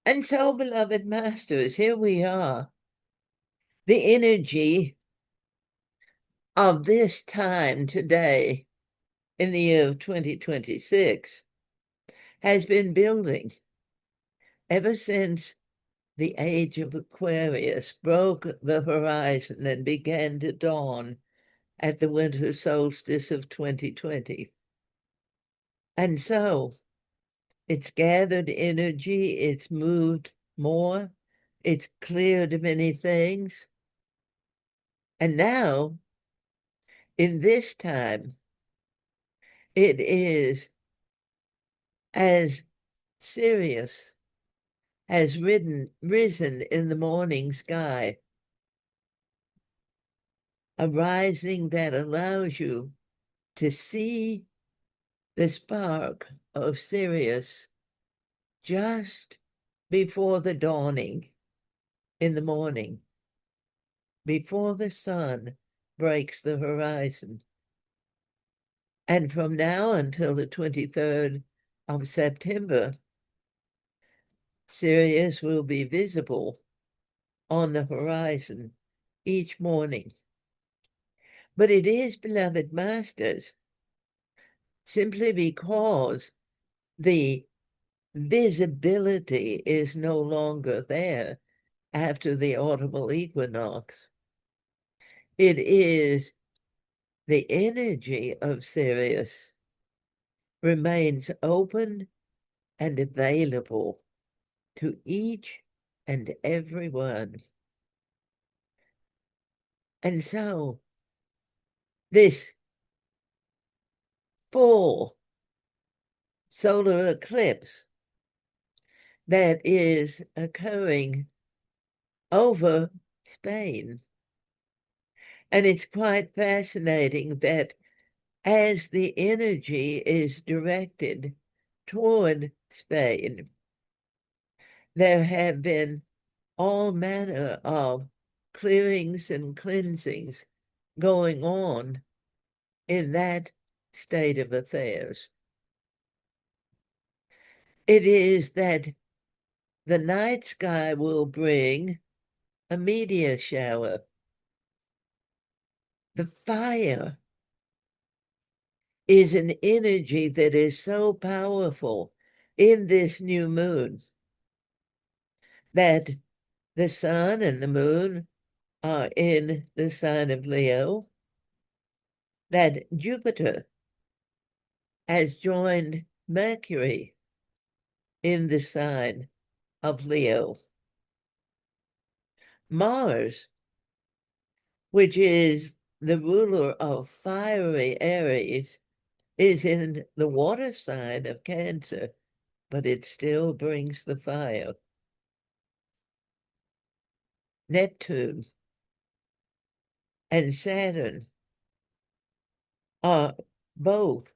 And so, beloved masters, here we are. The energy of this time today in the year of 2026 has been building ever since the age of Aquarius broke the horizon and began to dawn at the winter solstice of 2020. And so it's gathered energy, it's moved more, it's cleared many things. And now, in this time, it is as Sirius has risen in the morning sky, a rising that allows you to see the spark of Sirius just before the dawning in the morning, before the sun breaks the horizon. And from now until the 23rd of September, Sirius will be visible on the horizon each morning. But it is, beloved masters, simply because the visibility is no longer there after the autumnal equinox. It is the energy of Sirius remains open and available to each and every one. And so this full solar eclipse that is occurring over Spain. And it's quite fascinating that as the energy is directed toward Spain, there have been all manner of clearings and cleansings going on in that state of affairs. It is that the night sky will bring a meteor shower. The fire is an energy that is so powerful in this new moon that the sun and the moon are in the sign of Leo, that Jupiter has joined Mercury in the sign of Leo. Mars, which is the ruler of fiery Aries, is in the water sign of Cancer, but it still brings the fire. Neptune and Saturn are both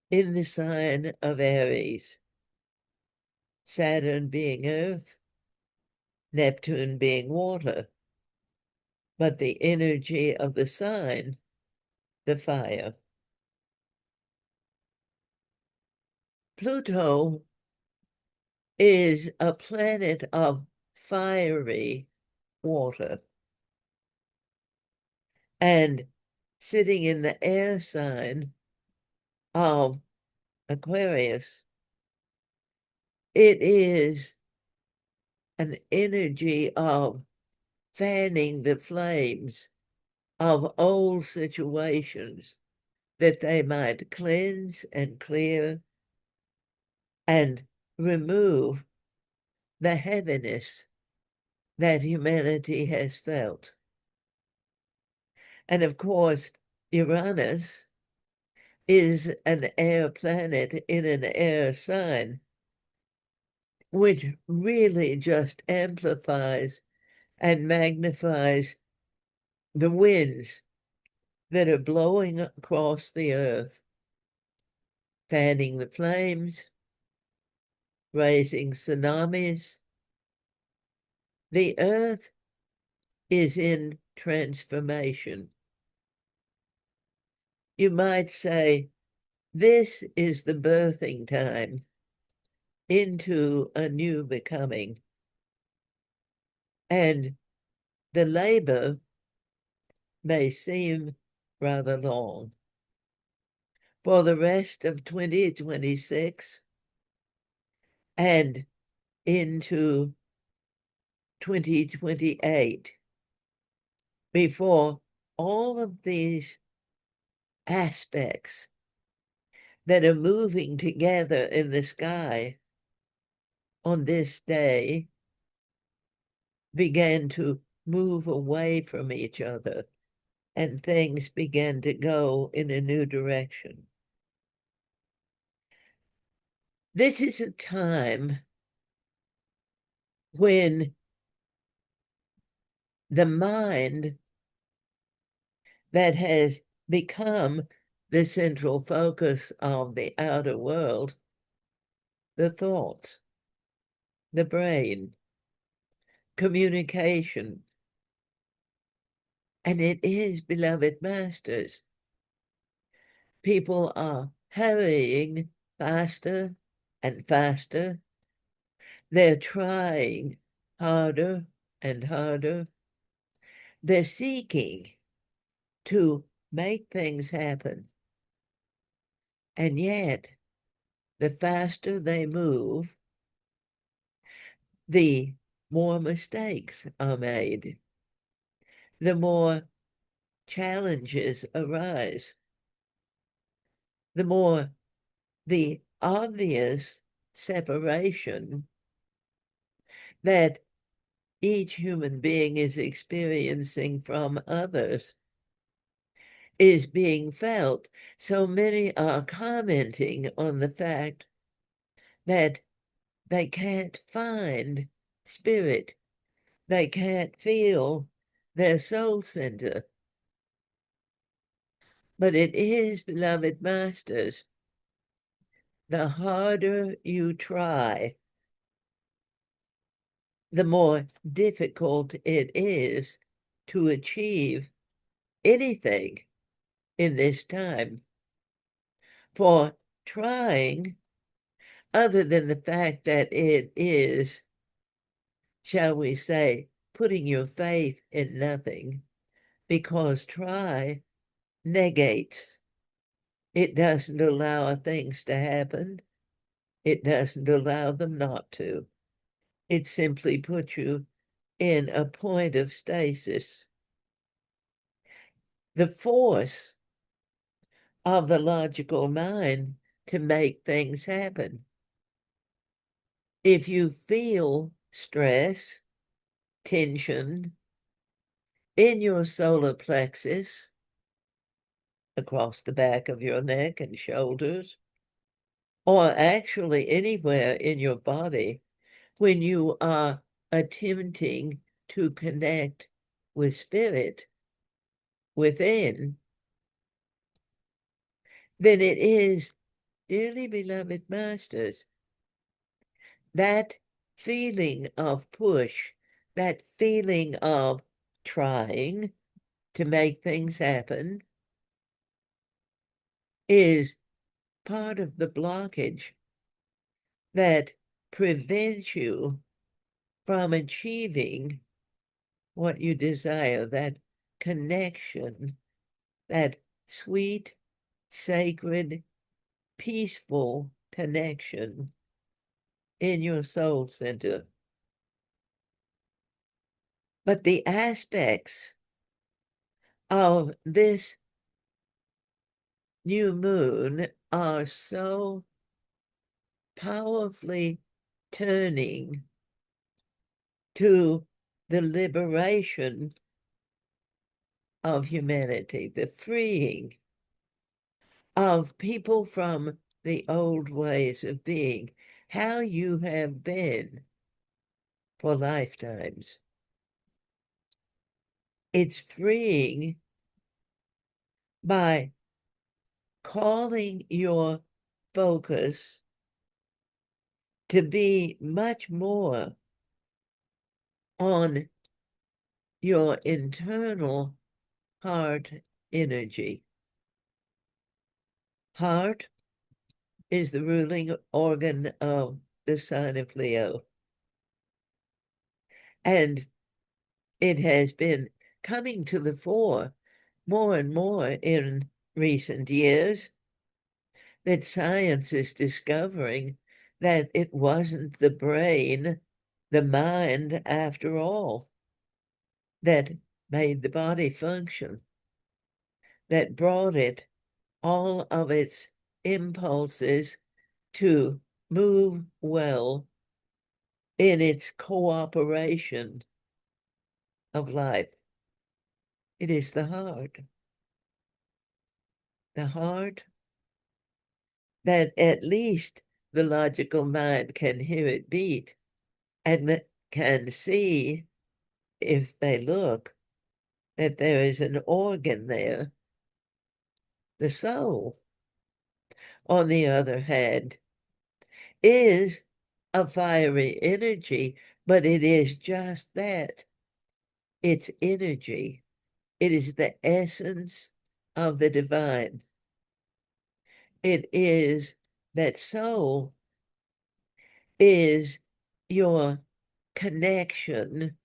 in the sign of Aries. Saturn being earth, Neptune being water, but the energy of the sign, the fire. Pluto is a planet of fiery water, and sitting in the air sign of Aquarius, it is an energy of fanning the flames of old situations that they might cleanse and clear and remove the heaviness that humanity has felt. And of course, Uranus is an air planet in an air sign, which really just amplifies and magnifies the winds that are blowing across the earth, fanning the flames, raising tsunamis. The earth is in transformation. You might say, this is the birthing time into a new becoming. And the labor may seem rather long. For the rest of 2026 and into 2028, before all of these aspects that are moving together in the sky on this day began to move away from each other and things began to go in a new direction. This is a time when the mind that has become the central focus of the outer world, the thoughts, the brain, communication, and it is, beloved masters, people are hurrying faster and faster. They're trying harder and harder. They're seeking to make things happen. And yet, the faster they move, the more mistakes are made, the more challenges arise, the more the obvious separation that each human being is experiencing from others is being felt. So many are commenting on the fact that they can't find spirit. They can't feel their soul center. But it is, beloved masters, the harder you try, the more difficult it is to achieve anything in this time. For trying, other than the fact that it is, shall we say, putting your faith in nothing, because try negates. It doesn't allow things to happen. It doesn't allow them not to. It simply puts you in a point of stasis. The force of the logical mind to make things happen. If you feel stress, tension in your solar plexus, across the back of your neck and shoulders, or actually anywhere in your body, when you are attempting to connect with spirit within, then it is, dearly beloved masters, that feeling of push, that feeling of trying to make things happen is part of the blockage that prevents you from achieving what you desire, that connection, that sweet, sacred, peaceful connection in your soul center. But the aspects of this new moon are so powerfully turning to the liberation of humanity, the freeing of people from the old ways of being, how you have been for lifetimes. It's freeing by calling your focus to be much more on your internal heart energy. Heart is the ruling organ of the sign of Leo. And it has been coming to the fore more and more in recent years that science is discovering that it wasn't the brain, the mind, after all, that made the body function, that brought it all of its impulses to move well in its cooperation of life. It is the heart. The heart that at least the logical mind can hear it beat and that can see, if they look, that there is an organ there. The soul, on the other hand, is a fiery energy, but it is just that. It's energy. It is the essence of the divine. It is that soul is your connection,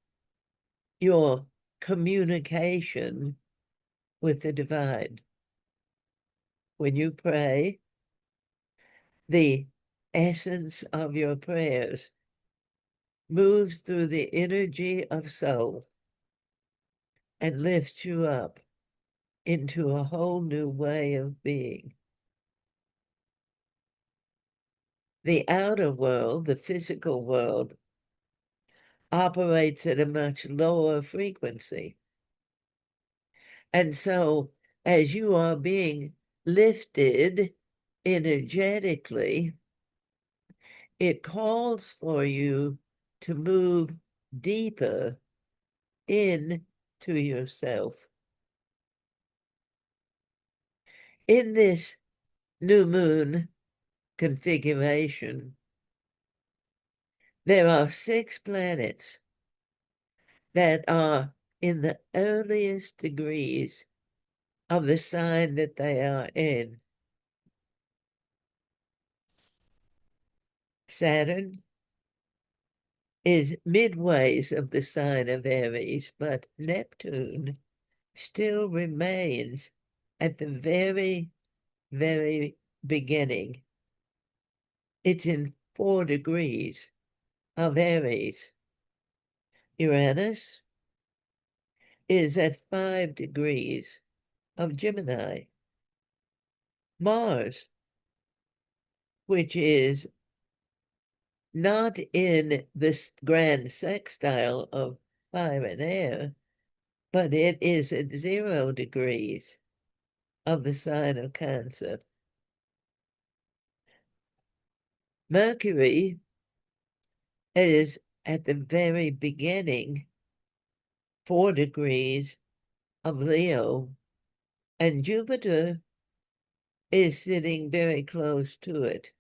your communication with the divine. When you pray, the essence of your prayers moves through the energy of soul and lifts you up into a whole new way of being. The outer world, the physical world, operates at a much lower frequency. And so as you are being lifted energetically, it calls for you to move deeper into yourself. In this new moon configuration, there are 6 planets that are in the earliest degrees of the sign that they are in. Saturn is midways of the sign of Aries, but Neptune still remains at the very, very beginning. It's in 4 degrees of Aries. Uranus is at 5 degrees of Gemini. Mars, which is not in this grand sextile of fire and air, but it is at 0 degrees of the sign of Cancer. Mercury is at the very beginning, 4 degrees of Leo, and Jupiter is sitting very close to it.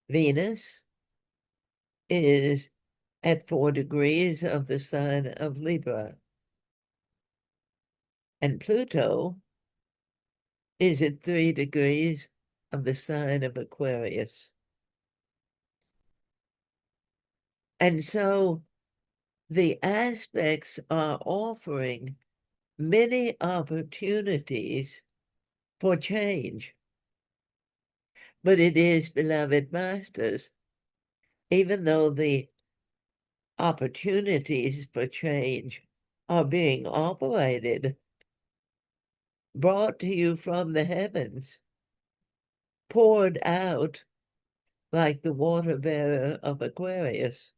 Venus is at 4 degrees of the sign of Libra. And Pluto is at 3 degrees of the sign of Aquarius. And so the aspects are offering many opportunities for change. But it is, beloved masters, even though the opportunities for change are being operated, brought to you from the heavens, poured out like the water bearer of Aquarius,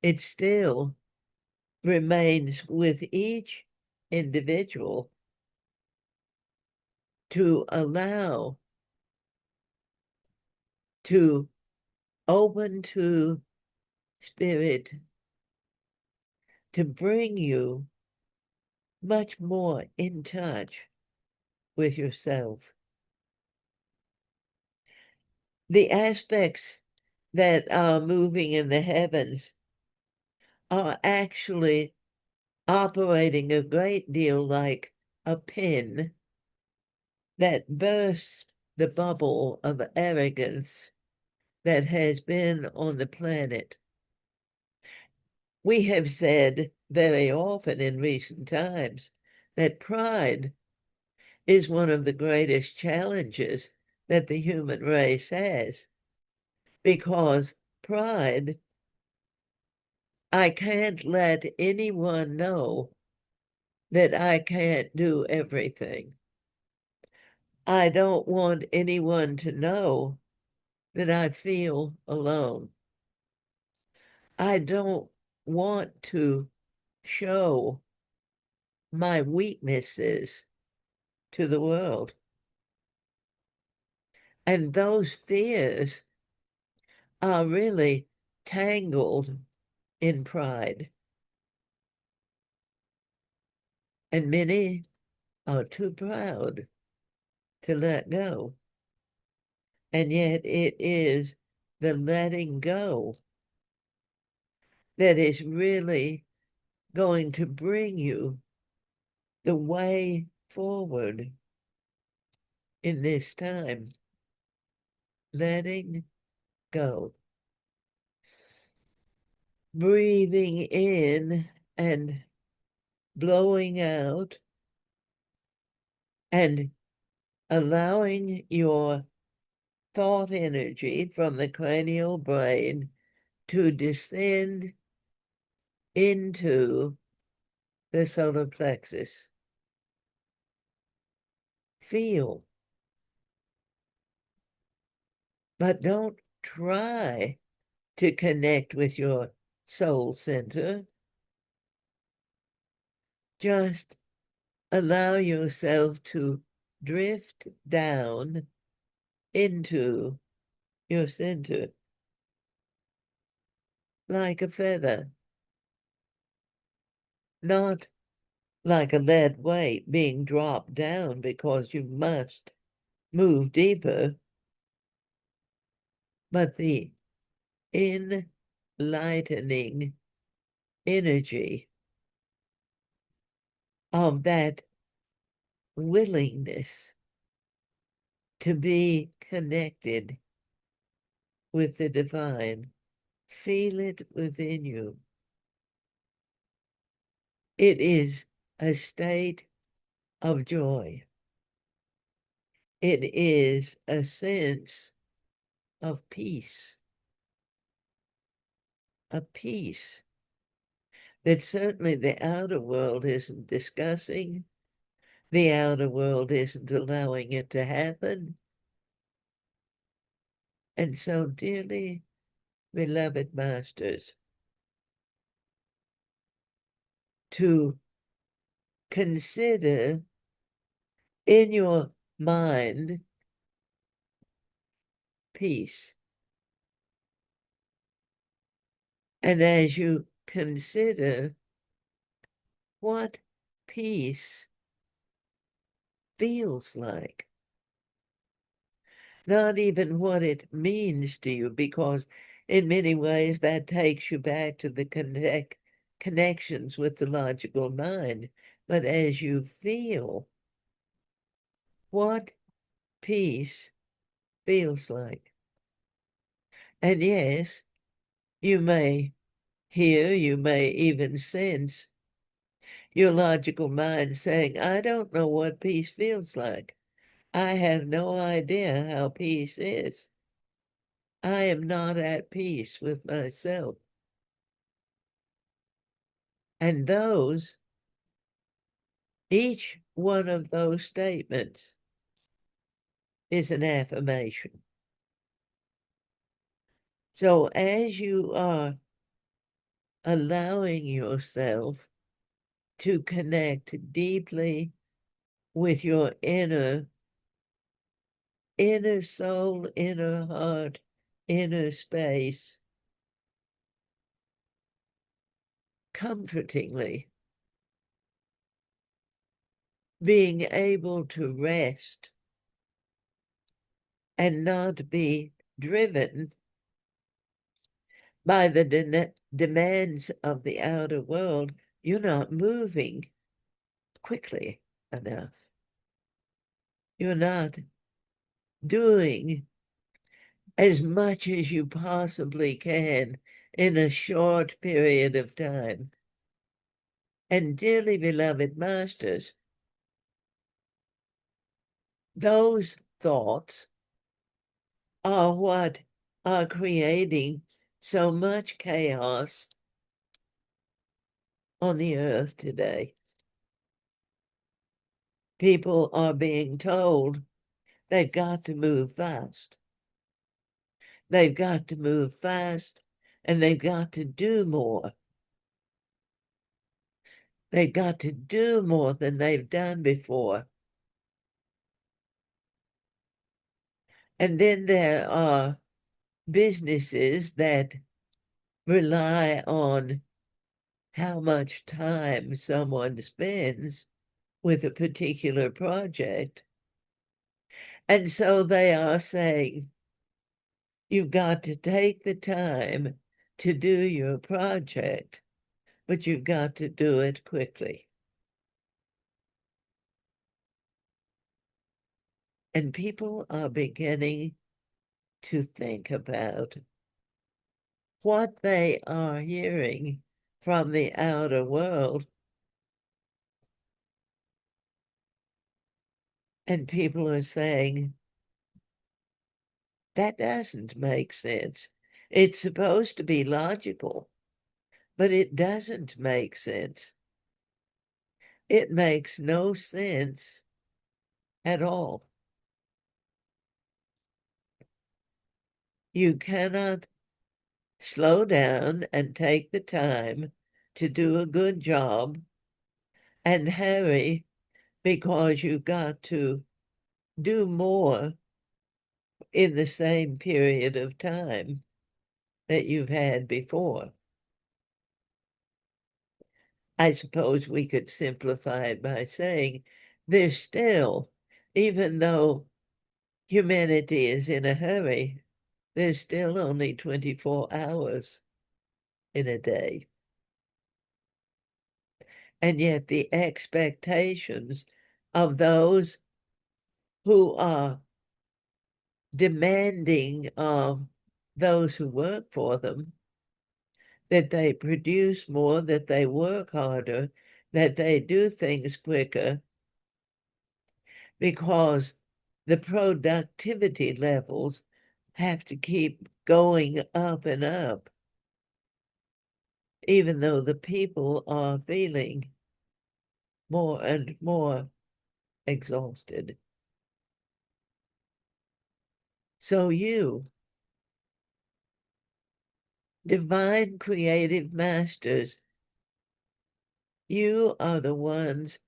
it still remains with each individual to allow, to open to Spirit, to bring you much more in touch with yourself. The aspects that are moving in the heavens are actually operating a great deal like a pin that bursts the bubble of arrogance that has been on the planet. We have said very often in recent times that pride is one of the greatest challenges that the human race has, because pride, I can't let anyone know that I can't do everything. I don't want anyone to know that I feel alone. I don't want to show my weaknesses to the world. And those fears are really tangled in pride. And many are too proud to let go. And yet it is the letting go that is really going to bring you the way forward in this time. Letting go. Breathing in and blowing out, and allowing your thought energy from the cranial brain to descend into the solar plexus. Feel, but don't try to connect with your soul center. Just allow yourself to drift down into your center like a feather, not like a lead weight being dropped down because you must move deeper, but the enlightening energy of that willingness to be connected with the divine. Feel it within you. It is a state of joy. It is a sense of peace, a peace that certainly the outer world isn't discussing. The outer world isn't allowing it to happen. And so, dearly beloved masters, to consider in your mind peace. And as you consider what peace feels like, not even what it means to you, because in many ways that takes you back to the connections with the logical mind. But as you feel what peace feels like, and yes, you may hear, you may even sense your logical mind saying, I don't know what peace feels like. I have no idea how peace is. I am not at peace with myself. And each one of those statements is an affirmation. So as you are allowing yourself to connect deeply with your inner soul, inner heart, inner space, comfortingly, being able to rest and not be driven by the demands of the outer world, you're not moving quickly enough. You're not doing as much as you possibly can in a short period of time. And dearly beloved masters, those thoughts are what are creating so much chaos on the earth today. People are being told they've got to move fast. They've got to move fast, and they've got to do more. They've got to do more than they've done before. And then there are businesses that rely on how much time someone spends with a particular project. And so they are saying, you've got to take the time to do your project, but you've got to do it quickly. And people are beginning to think about what they are hearing from the outer world. And people are saying, that doesn't make sense. It's supposed to be logical, but it doesn't make sense. It makes no sense at all. You cannot slow down and take the time to do a good job and hurry because you've got to do more in the same period of time that you've had before. I suppose we could simplify it by saying there's still, even though humanity is in a hurry, there's still only 24 hours in a day. And yet the expectations of those who are demanding of those who work for them that they produce more, that they work harder, that they do things quicker, because the productivity levels have to keep going up and up, even though the people are feeling more and more exhausted. So you, divine creative masters, you are the ones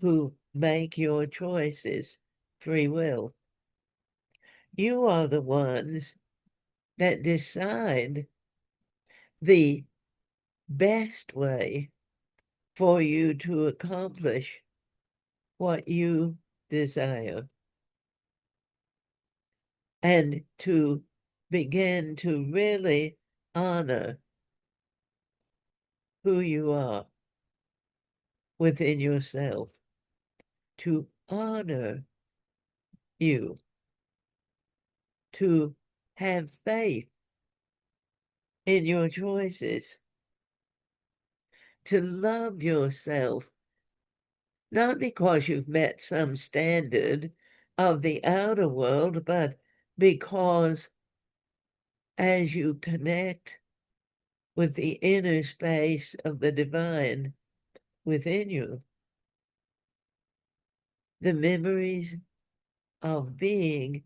who make your choices, free will. You are the ones that decide the best way for you to accomplish what you desire and to begin to really honor who you are within yourself, to honor you, to have faith in your choices, to love yourself, not because you've met some standard of the outer world, but because as you connect with the inner space of the divine within you, the memories of being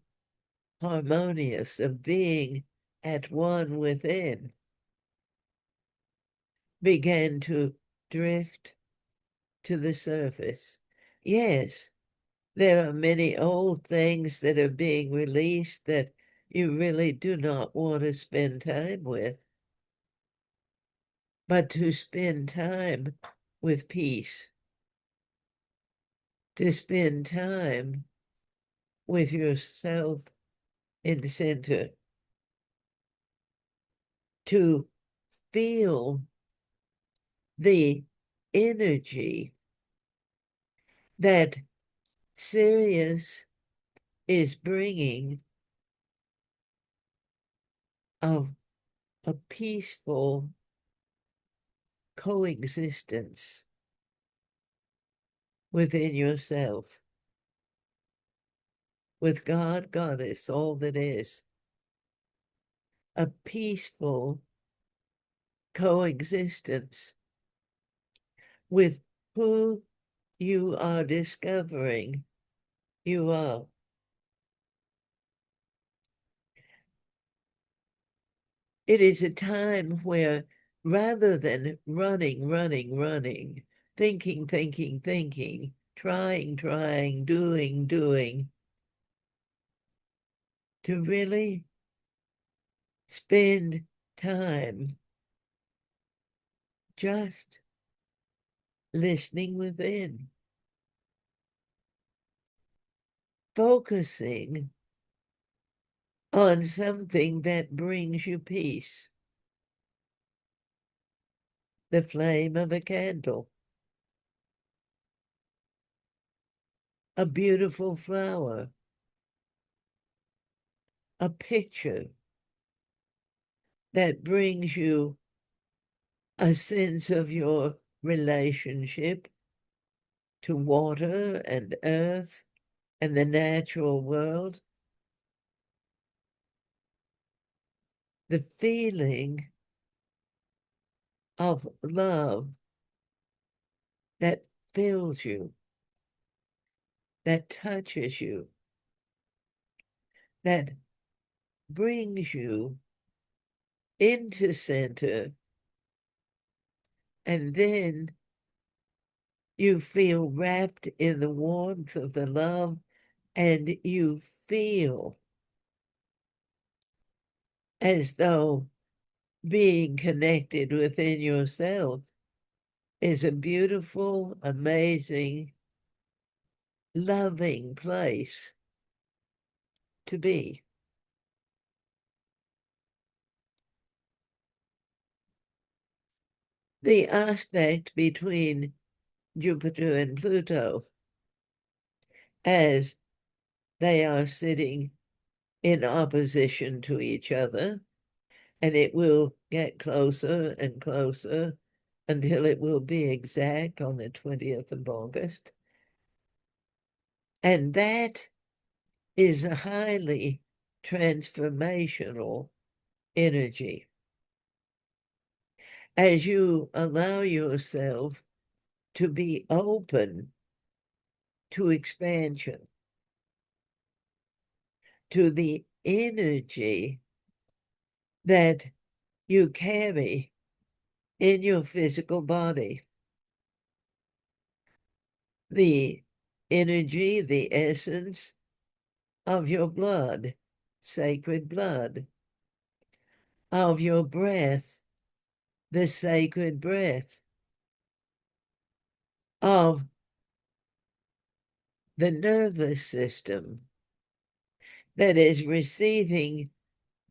harmonious, of being at one within, began to drift to the surface. Yes, there are many old things that are being released that you really do not want to spend time with, but to spend time with peace, to spend time with yourself in the center, to feel the energy that Sirius is bringing of a peaceful coexistence within yourself with God, Goddess, all that is. A peaceful coexistence with who you are discovering you are. It is a time where rather than running, thinking, trying, doing, to really spend time just listening within, focusing on something that brings you peace. The flame of a candle, a beautiful flower, a picture that brings you a sense of your relationship to water and earth and the natural world. The feeling of love that fills you, that touches you, that brings you into center, and then you feel wrapped in the warmth of the love, and you feel as though being connected within yourself is a beautiful, amazing, loving place to be. The aspect between Jupiter and Pluto, as they are sitting in opposition to each other, and it will get closer and closer until it will be exact on the 20th of August. And that is a highly transformational energy. As you allow yourself to be open to expansion, to the energy that you carry in your physical body, the energy, the essence of your blood, sacred blood, of your breath, the sacred breath, of the nervous system that is receiving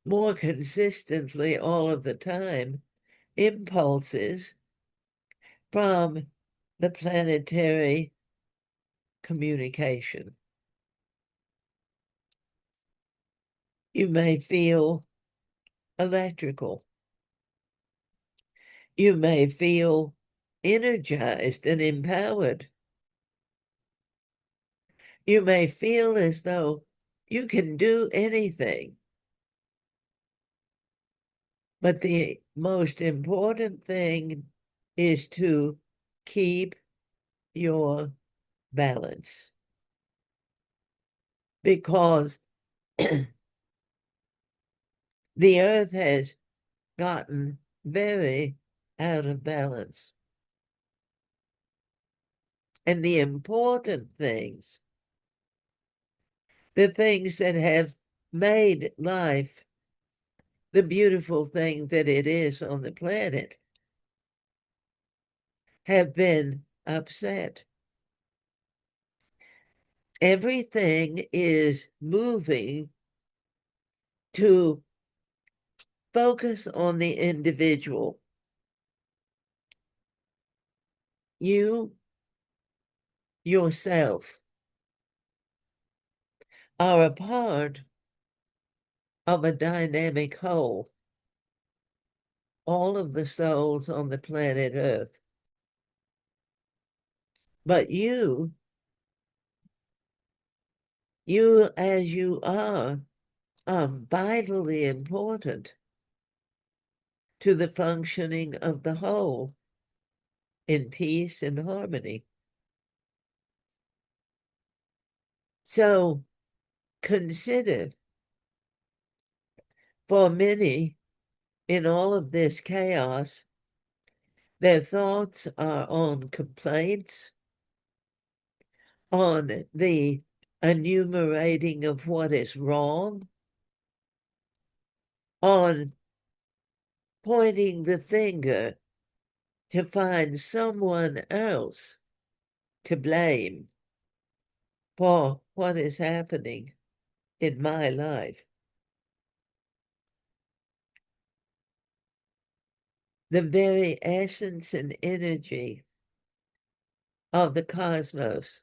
more consistently all of the time impulses from the planetary communication. You may feel electrical. You may feel energized and empowered. You may feel as though you can do anything. But the most important thing is to keep your balance. Because the earth has gotten very out of balance. And the important things, the things that have made life the beautiful thing that it is on the planet, have been upset. Everything is moving to focus on the individual. You, yourself, are a part of a dynamic whole. All of the souls on the planet Earth. But you as you are vitally important to the functioning of the whole in peace and harmony. So consider, for many in all of this chaos, their thoughts are on complaints, on the enumerating of what is wrong, on pointing the finger to find someone else to blame for what is happening in my life. The very essence and energy of the cosmos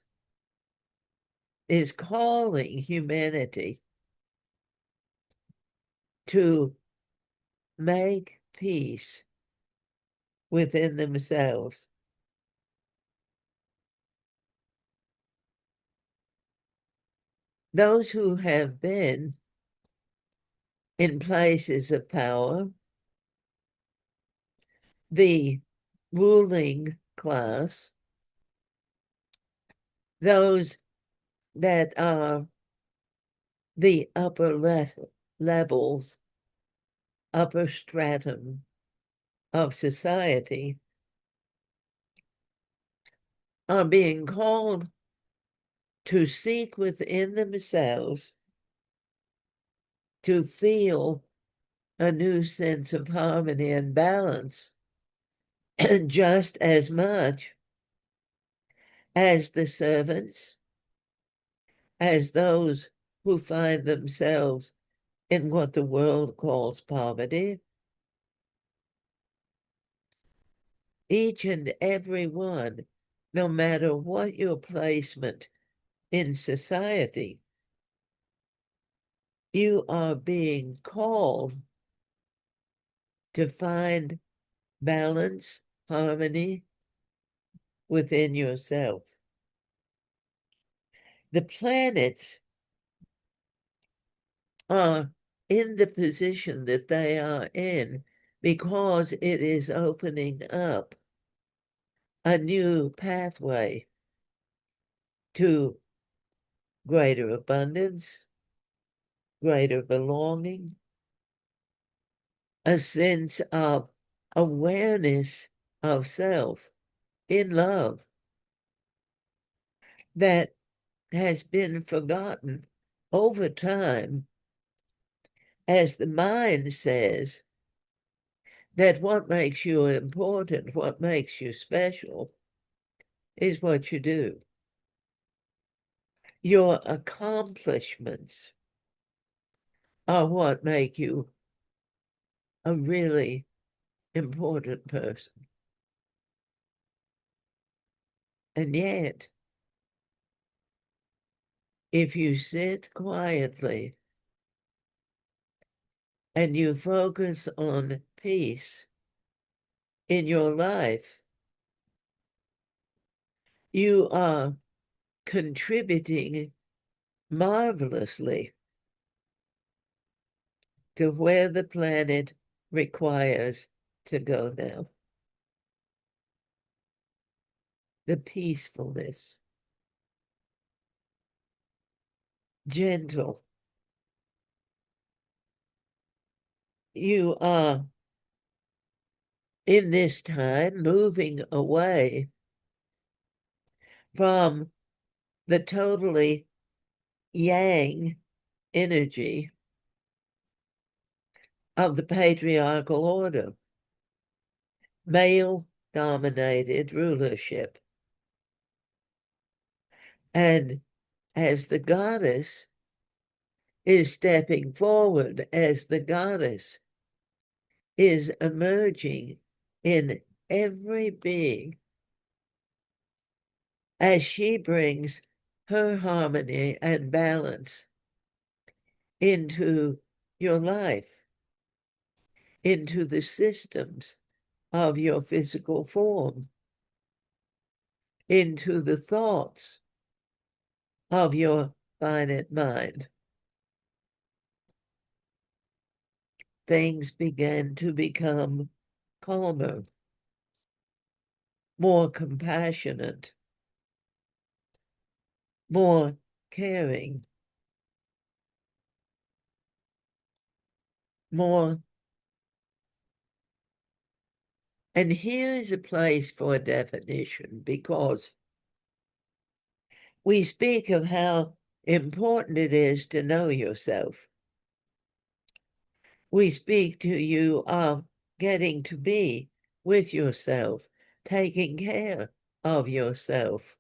is calling humanity to make peace within themselves. Those who have been in places of power, the ruling class, those that are the upper levels, upper stratum of society, are being called to seek within themselves to feel a new sense of harmony and balance, just as much as the servants, as those who find themselves in what the world calls poverty. Each and every one, no matter what your placement in society, you are being called to find balance, harmony within yourself. The planets are in the position that they are in because it is opening up a new pathway to greater abundance, greater belonging, a sense of awareness of self in love that has been forgotten over time, as the mind says that what makes you important, what makes you special, is what you do. Your accomplishments are what make you a really important person. And yet, if you sit quietly and you focus on peace in your life, you are contributing marvelously to where the planet requires to go now. The peacefulness, gentle. You are in this time moving away from the totally yang energy of the patriarchal order, male-dominated rulership. And as the goddess is stepping forward, as the goddess is emerging in every being, as she brings her harmony and balance into your life, into the systems of your physical form, into the thoughts of your finite mind. Things began to become calmer, more compassionate, more caring, more. And here is a place for a definition, because we speak of how important it is to know yourself. We speak to you of getting to be with yourself, taking care of yourself.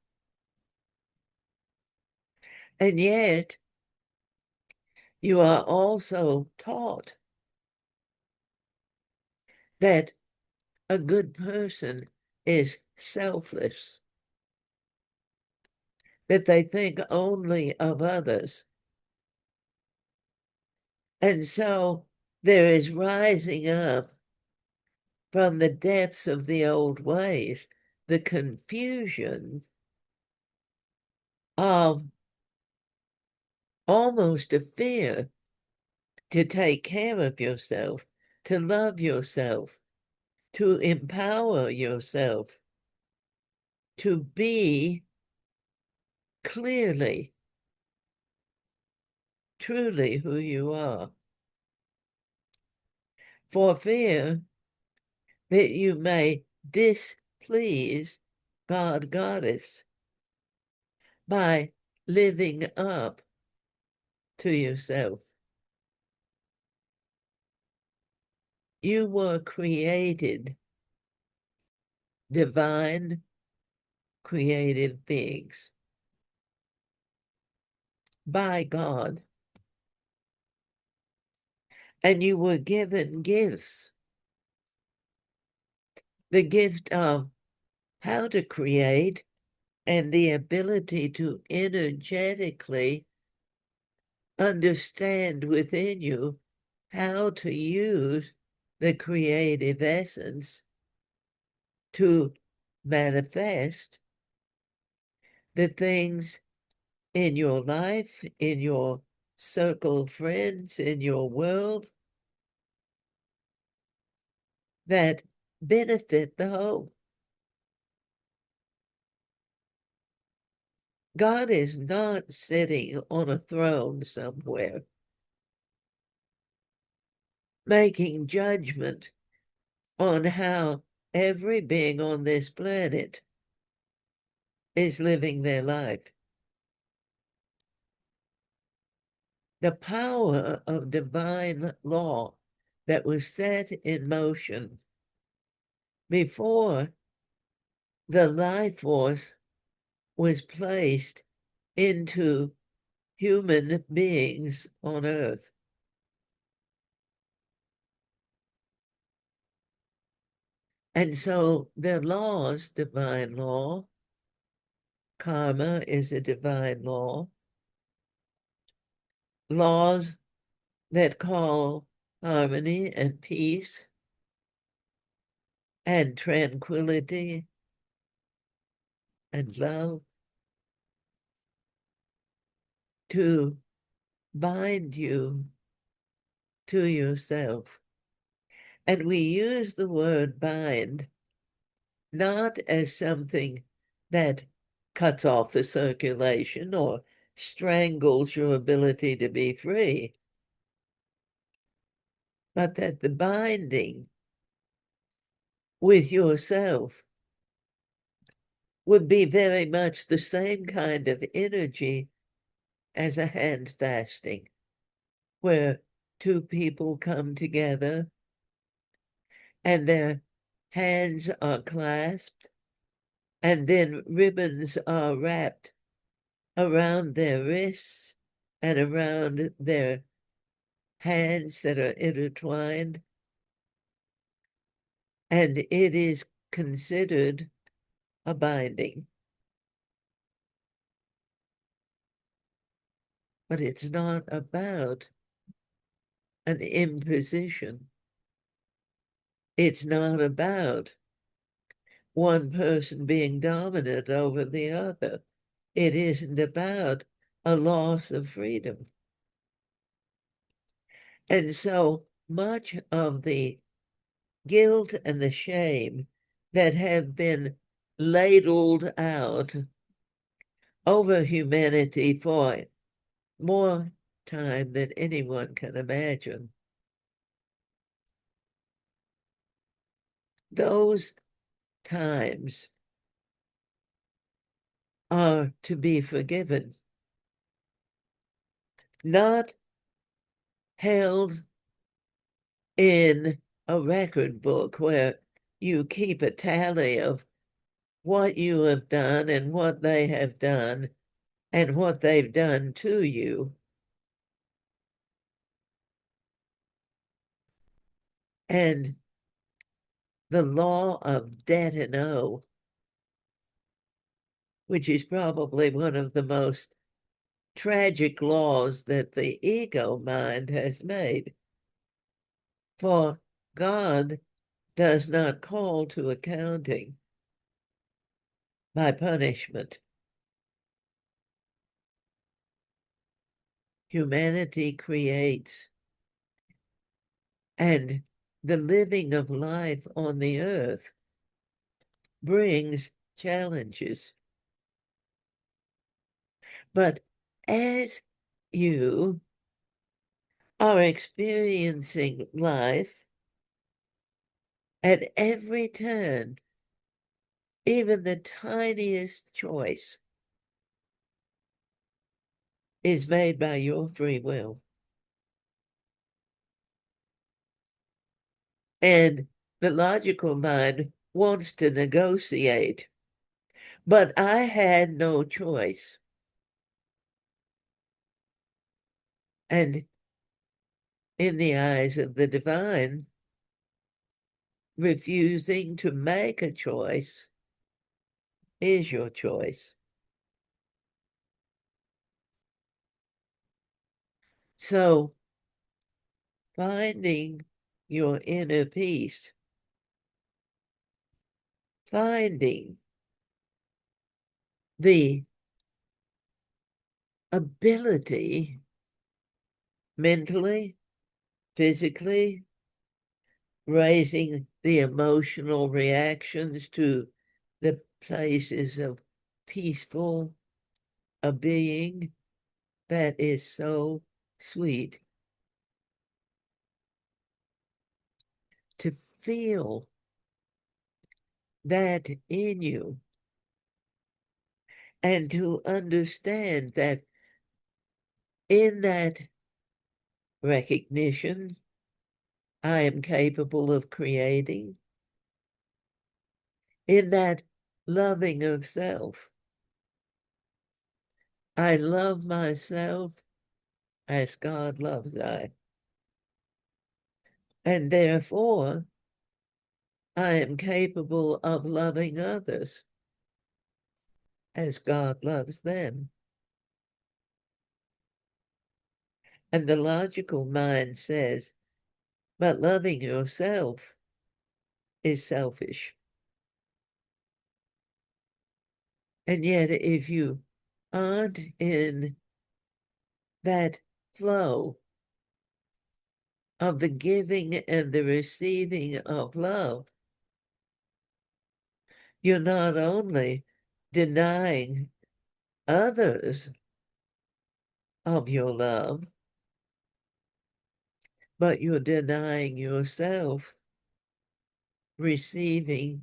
And yet, you are also taught that a good person is selfless, that they think only of others. And so there is rising up from the depths of the old ways the confusion of almost a fear to take care of yourself, to love yourself, to empower yourself, to be clearly, truly who you are. For fear that you may displease God, Goddess, by living up to yourself. You were created divine, creative beings by God. And you were given gifts. The gift of how to create and the ability to energetically understand within you how to use the creative essence to manifest the things in your life, in your circle of friends, in your world that benefit the whole. God is not sitting on a throne somewhere making judgment on how every being on this planet is living their life. The power of divine law that was set in motion before the life force was placed into human beings on earth. And so the laws, divine law, karma is a divine law, laws that call harmony and peace and tranquility and love to bind you to yourself. And we use the word bind not as something that cuts off the circulation or strangles your ability to be free, but that the binding with yourself would be very much the same kind of energy as a hand fasting, where two people come together and their hands are clasped and then ribbons are wrapped around their wrists and around their hands that are intertwined. And it is considered a binding. But it's not about an imposition. It's not about one person being dominant over the other. It isn't about a loss of freedom. And so much of the guilt and the shame that have been ladled out over humanity for more time than anyone can imagine, those times are to be forgiven, not held in a record book where you keep a tally of what you have done and what they have done and what they've done to you. And the law of debt and owe, which is probably one of the most tragic laws that the ego mind has made. For God does not call to accounting by punishment. Humanity creates, and the living of life on the earth brings challenges. But as you are experiencing life at every turn, even the tiniest choice is made by your free will. And the logical mind wants to negotiate, but I had no choice. And in the eyes of the divine, refusing to make a choice is your choice. So finding your inner peace, finding the ability mentally, physically, raising the emotional reactions to the places of peaceful a being that is so sweet. To feel that in you and to understand that in that recognition, I am capable of creating, in that loving of self. I love myself as God loves I. And therefore, I am capable of loving others as God loves them. And the logical mind says, but loving yourself is selfish. And yet, if you aren't in that flow of the giving and the receiving of love, you're not only denying others of your love, but you're denying yourself receiving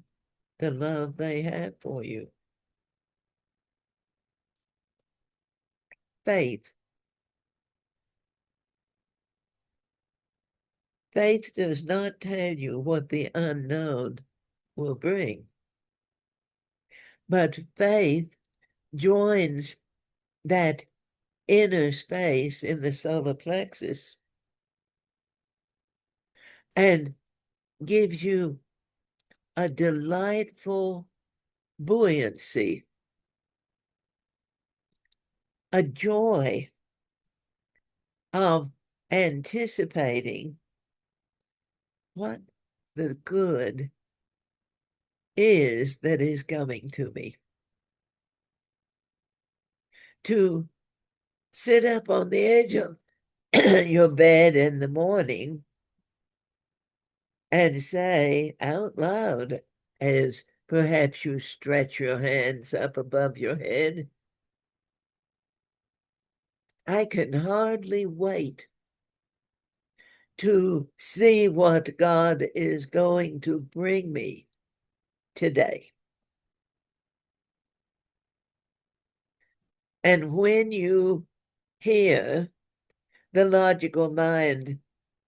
the love they have for you. Faith. Faith does not tell you what the unknown will bring, but faith joins that inner space in the solar plexus and gives you a delightful buoyancy, a joy of anticipating what the good is that is coming to me. To sit up on the edge of your bed in the morning and say out loud, as perhaps you stretch your hands up above your head, I can hardly wait to see what God is going to bring me today. And when you hear the logical mind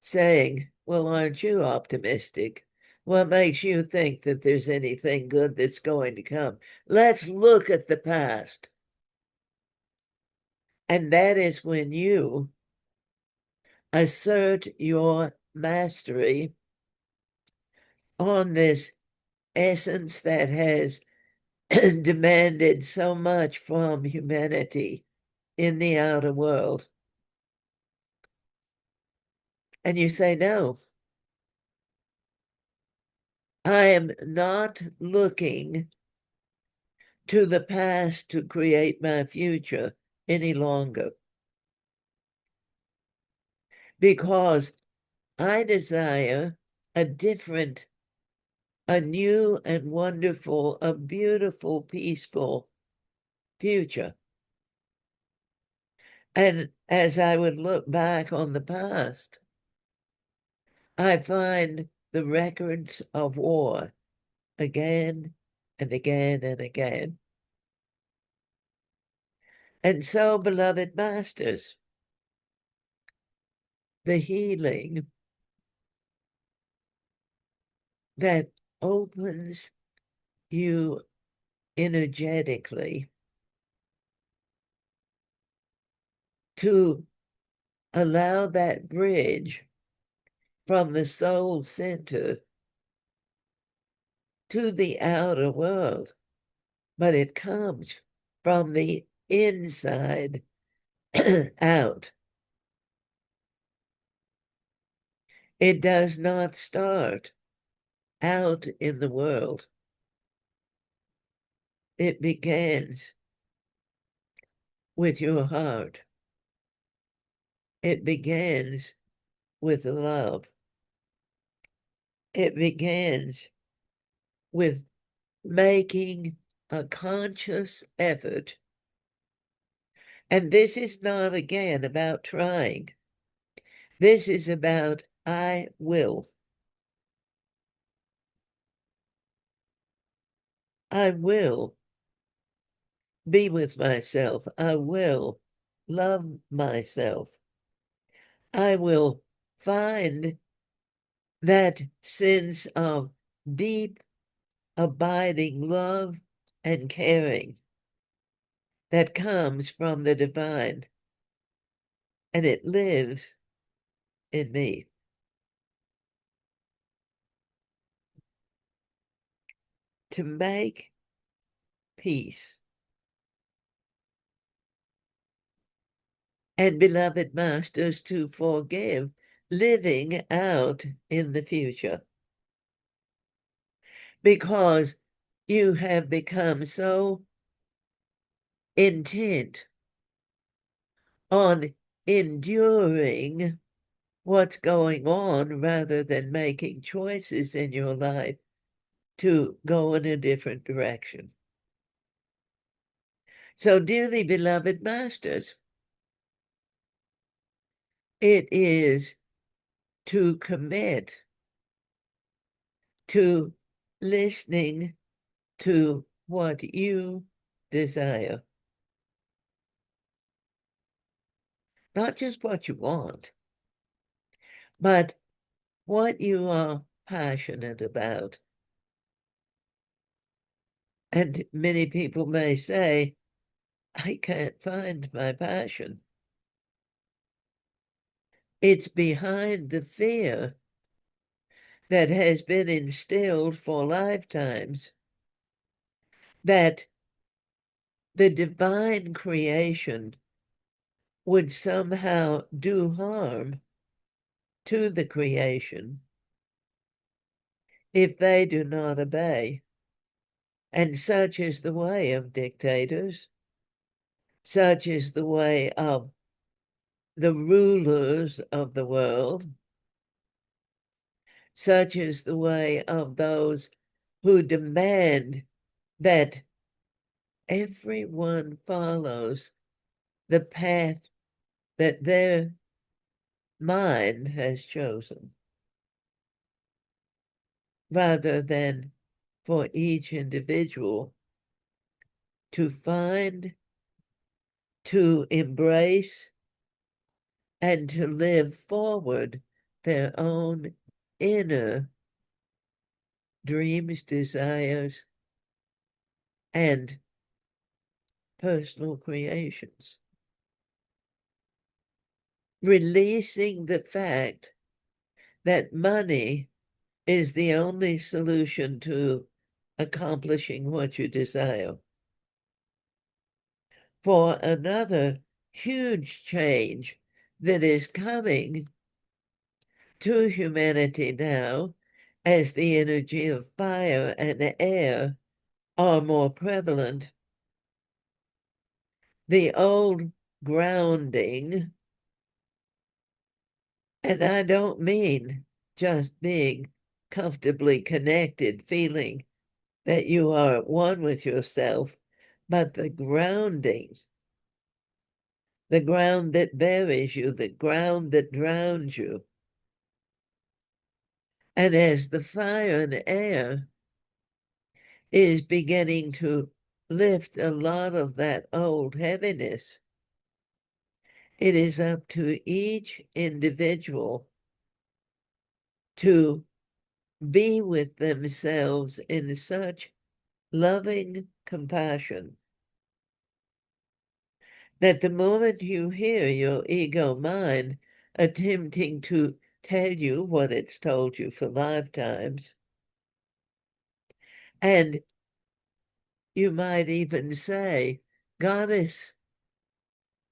saying, well, aren't you optimistic? What makes you think that there's anything good that's going to come? Let's look at the past. And that is when you assert your mastery on this essence that has demanded so much from humanity in the outer world. And you say, no, I am not looking to the past to create my future any longer, because I desire a different, a new and wonderful, a beautiful, peaceful future. And as I would look back on the past, I find the records of war again and again and again. And so, beloved masters, the healing that opens you energetically to allow that bridge from the soul center to the outer world, but it comes from the inside out. It does not start out in the world. It begins with your heart. It begins with love. It begins with making a conscious effort. And this is not, again, about trying. This is about I will. I will be with myself. I will love myself. I will find that sense of deep, abiding love and caring that comes from the divine, and it lives in me. To make peace. And beloved masters, to forgive, living out in the future. Because you have become so intent on enduring what's going on rather than making choices in your life to go in a different direction. So, dearly beloved masters, it is to commit to listening to what you desire. Not just what you want, but what you are passionate about. And many people may say, I can't find my passion. It's behind the fear that has been instilled for lifetimes that the divine creation would somehow do harm to the creation if they do not obey. And such is the way of dictators. Such is the way of the rulers of the world. Such is the way of those who demand that everyone follows the path that their mind has chosen, rather than for each individual to find, to embrace, and to live forward their own inner dreams, desires, and personal creations. Releasing the fact that money is the only solution to accomplishing what you desire. For another huge change that is coming to humanity now, as the energy of fire and air are more prevalent, the old grounding, and I don't mean just being comfortably connected, feeling that you are at one with yourself, but the grounding, the ground that buries you, the ground that drowns you. And as the fire and air is beginning to lift a lot of that old heaviness, it is up to each individual to be with themselves in such loving compassion that the moment you hear your ego mind attempting to tell you what it's told you for lifetimes, and you might even say, Goddess,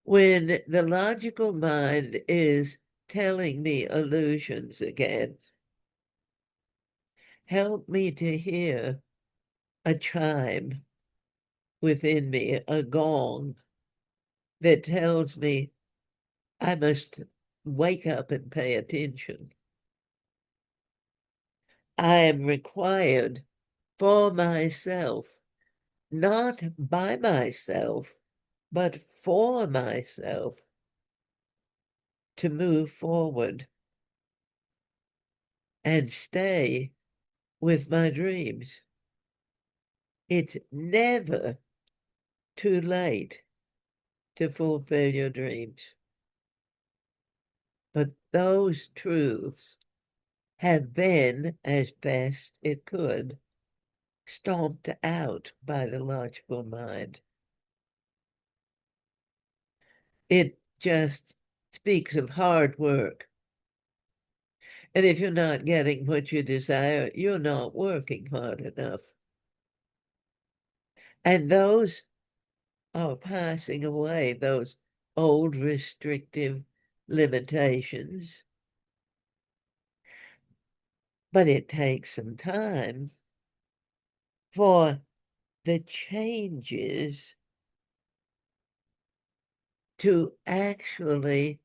when the logical mind is telling me illusions again, help me to hear a chime within me, a gong that tells me I must wake up and pay attention. I am required for myself, not by myself, but for myself, to move forward and stay with my dreams. It's never too late to fulfill your dreams. But those truths have been, as best it could, stomped out by the logical mind. It just speaks of hard work. And if you're not getting what you desire, you're not working hard enough. And those are passing away, those old restrictive limitations. But it takes some time for the changes to actually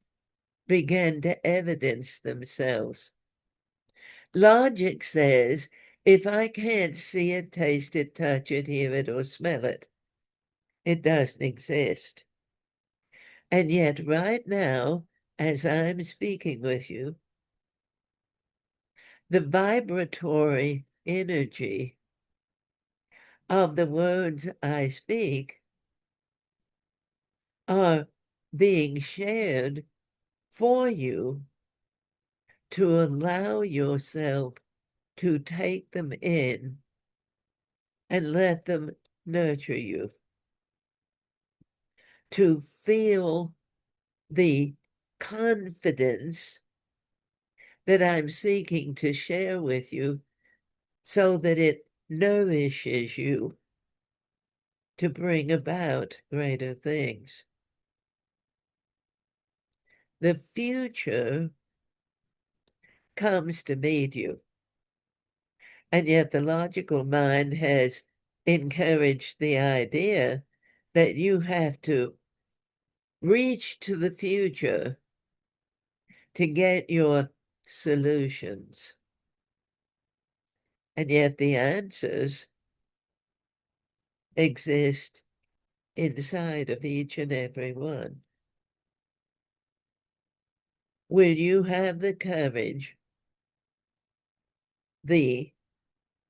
begin to evidence themselves. Logic says, if I can't see it, taste it, touch it, hear it, or smell it, it doesn't exist. And yet right now, as I'm speaking with you, the vibratory energy of the words I speak are being shared for you to allow yourself to take them in and let them nurture you, to feel the confidence that I'm seeking to share with you so that it nourishes you to bring about greater things. The future comes to meet you. And yet the logical mind has encouraged the idea that you have to reach to the future to get your solutions. And yet the answers exist inside of each and every one. Will you have the courage, the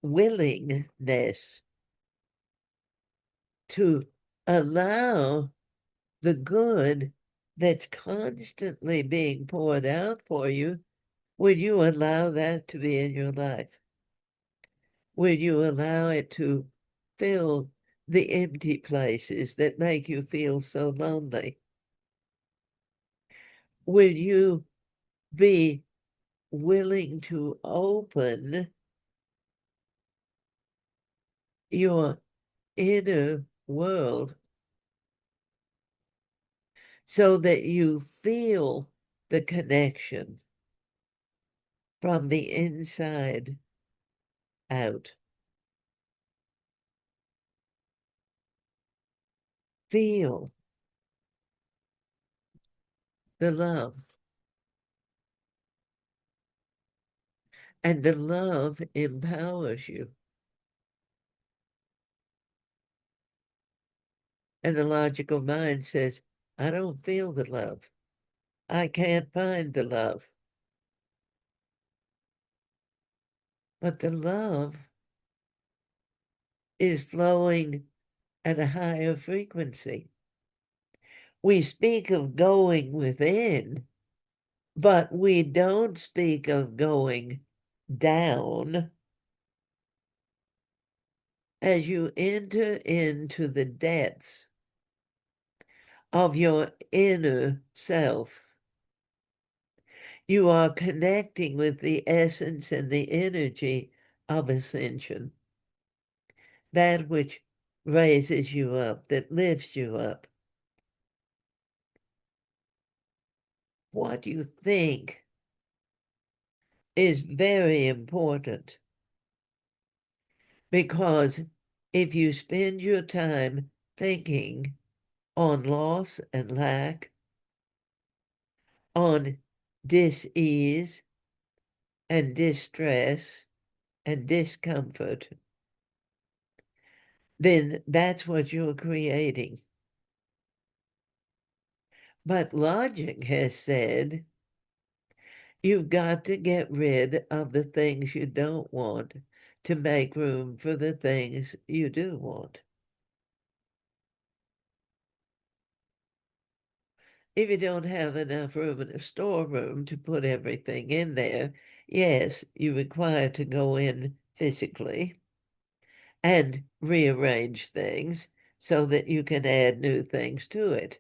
willingness to allow the good that's constantly being poured out for you? Will you allow that to be in your life? Will you allow it to fill the empty places that make you feel so lonely? Will you be willing to open your inner world so that you feel the connection from the inside out? Feel the love. And the love empowers you. And the logical mind says, I don't feel the love. I can't find the love. But the love is flowing at a higher frequency. We speak of going within, but we don't speak of going down. As you enter into the depths of your inner self, you are connecting with the essence and the energy of ascension, that which raises you up, that lifts you up. What you think is very important, because if you spend your time thinking on loss and lack, on dis-ease and distress and discomfort, then that's what you're creating. But logic has said, you've got to get rid of the things you don't want to make room for the things you do want. If you don't have enough room in a storeroom to put everything in there, yes, you're required to go in physically and rearrange things so that you can add new things to it.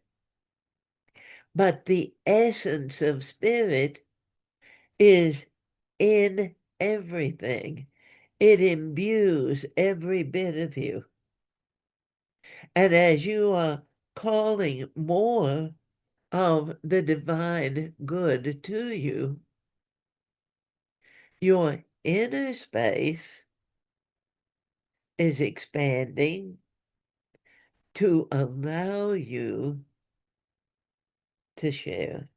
But the essence of spirit is in everything. It imbues every bit of you. And as you are calling more of the divine good to you, your inner space is expanding to allow you to share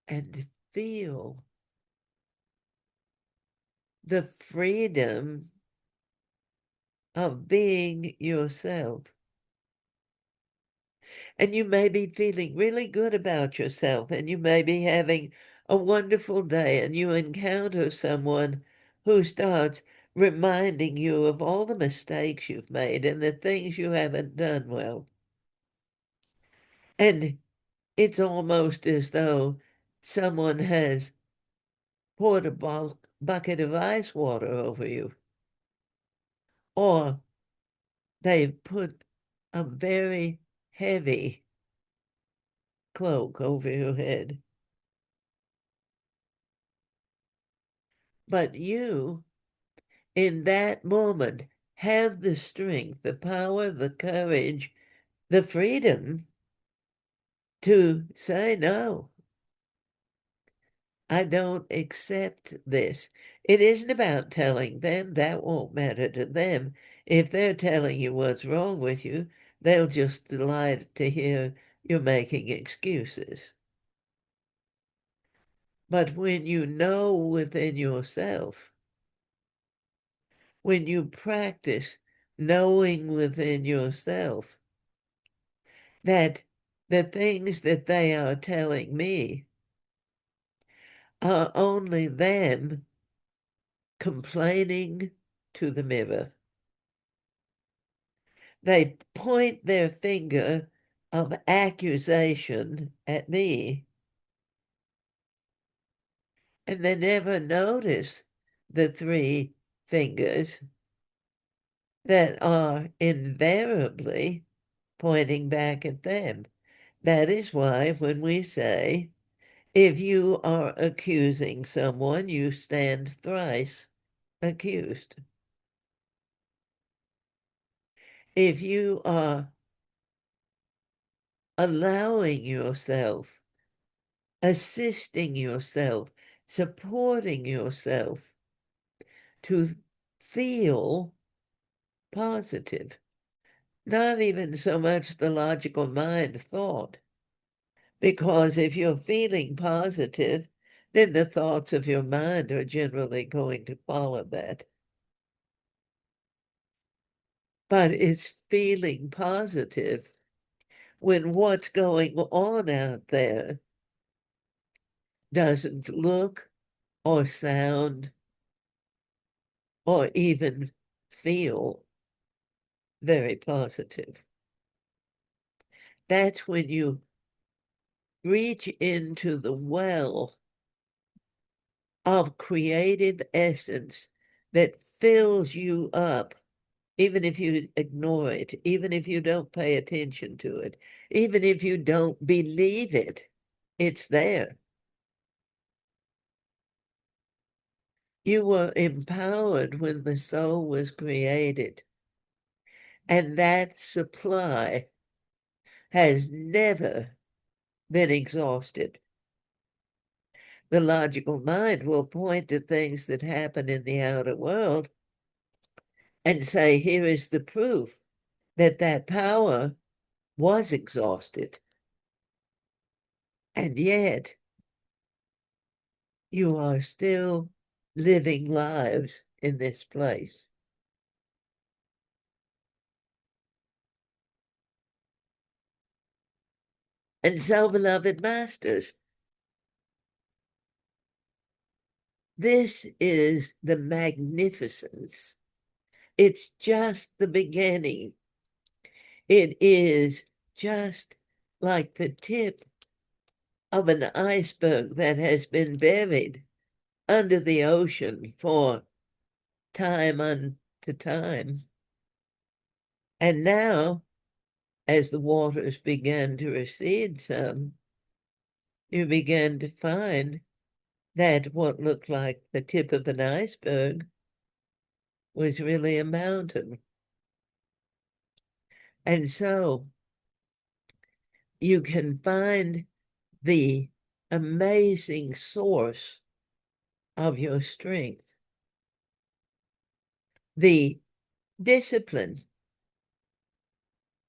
and feel the freedom of being yourself. And you may be feeling really good about yourself, and you may be having a wonderful day, and you encounter someone who starts reminding you of all the mistakes you've made and the things you haven't done well. And it's almost as though someone has poured a bucket of ice water over you, or they've put a very heavy cloak over your head. But you, in that moment, have the strength, the power, the courage, the freedom to say, no, I don't accept this. It isn't about telling them. That won't matter to them. If they're telling you what's wrong with you, they'll just delight to hear you're making excuses. But when you know within yourself, when you practice knowing within yourself that the things that they are telling me are only them complaining to the mirror. They point their finger of accusation at me, and they never notice the three fingers that are invariably pointing back at them. That is why when we say, if you are accusing someone, you stand thrice accused. If you are allowing yourself, assisting yourself, supporting yourself to feel positive, not even so much the logical mind thought, because if you're feeling positive, then the thoughts of your mind are generally going to follow that. But it's feeling positive when what's going on out there doesn't look or sound or even feel very positive. That's when you reach into the well of creative essence that fills you up, even if you ignore it, even if you don't pay attention to it, even if you don't believe it, it's there. You were empowered when the soul was created, and that supply has never been exhausted. The logical mind will point to things that happen in the outer world and say, here is the proof that that power was exhausted. And yet, you are still living lives in this place. And so, beloved masters, this is the magnificence. It's just the beginning. It is just like the tip of an iceberg that has been buried under the ocean for time unto time. And now, as the waters began to recede some, you began to find that what looked like the tip of an iceberg was really a mountain. And so you can find the amazing source of your strength, the discipline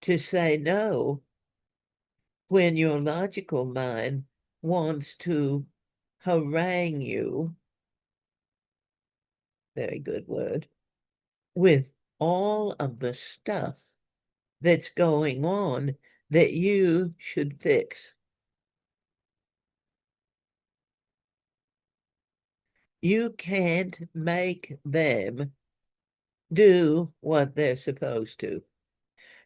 to say no when your logical mind wants to harangue you, very good word, with all of the stuff that's going on that you should fix. You can't make them do what they're supposed to.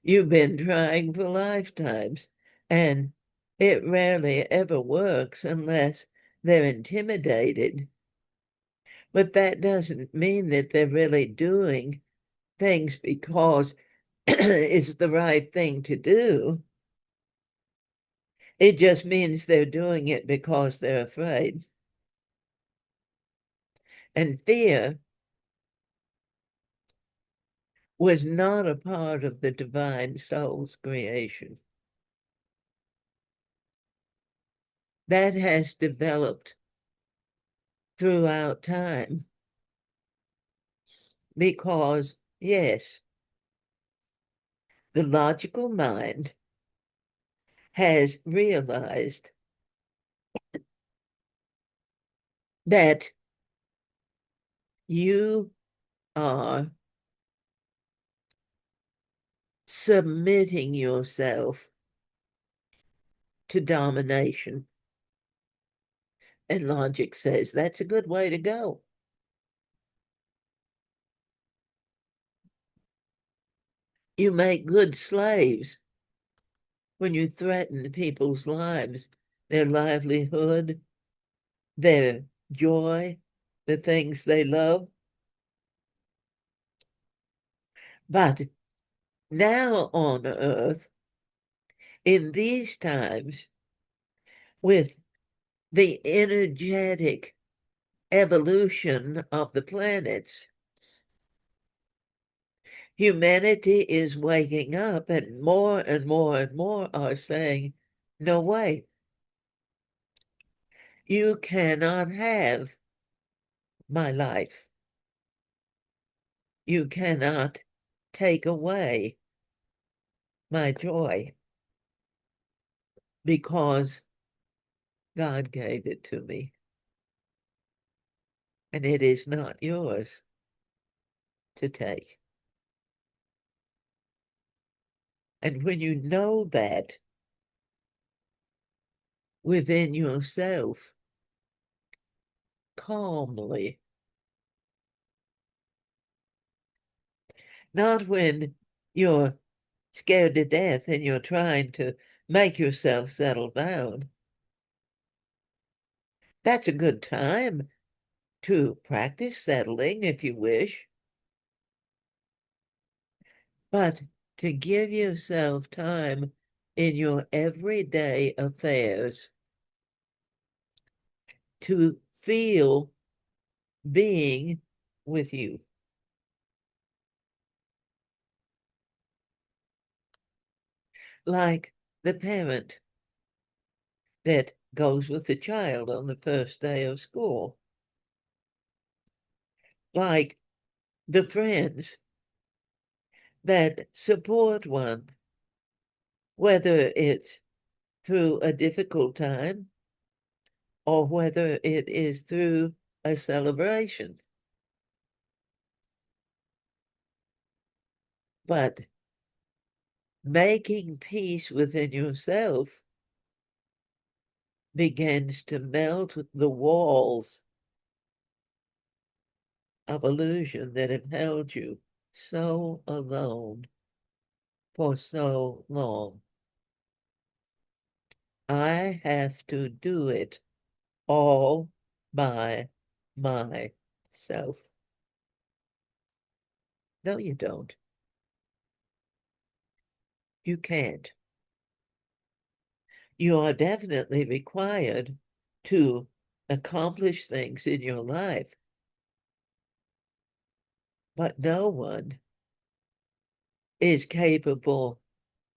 You've been trying for lifetimes, and it rarely ever works unless they're intimidated. But that doesn't mean that they're really doing things because it's the right thing to do. It just means they're doing it because they're afraid. And fear was not a part of the divine soul's creation. that has developed throughout time because, yes, the logical mind has realized that you are submitting yourself to domination. And logic says that's a good way to go. You make good slaves when you threaten people's lives, their livelihood, their joy, the things they love. But now on Earth, in these times, with the energetic evolution of the planets, humanity is waking up, and more and more and more are saying, no way, you cannot have my life. You cannot take away my joy because God gave it to me, and it is not yours to take. And when you know that within yourself, calmly, not when you're scared to death and you're trying to make yourself settle down. That's a good time to practice settling if you wish, but to give yourself time in your everyday affairs to feel being with you. Like the parent that goes with the child on the first day of school. Like the friends that support one, whether it's through a difficult time or whether it is through a celebration. But making peace within yourself begins to melt the walls of illusion that have held you so alone for so long. I have to do it all by myself. No, you don't. You can't. You are definitely required to accomplish things in your life, but no one is capable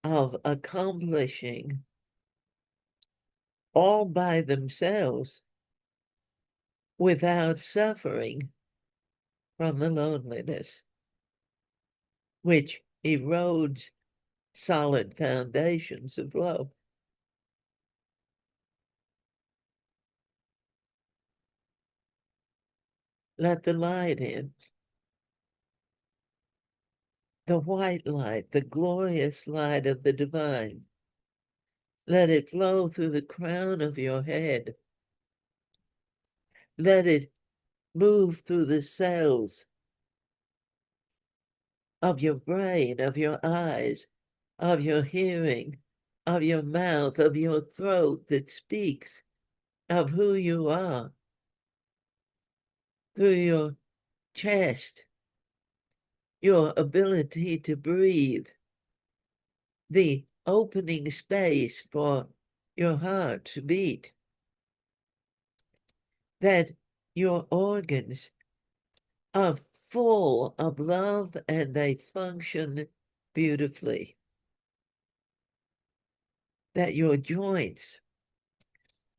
of accomplishing all by themselves without suffering from the loneliness, which erodes solid foundations of love. Let the light in. The white light, the glorious light of the divine. Let it flow through the crown of your head. Let it move through the cells of your brain, of your eyes, of your hearing, of your mouth, of your throat that speaks of who you are, through your chest, your ability to breathe, the opening space for your heart to beat, that your organs are full of love and they function beautifully, that your joints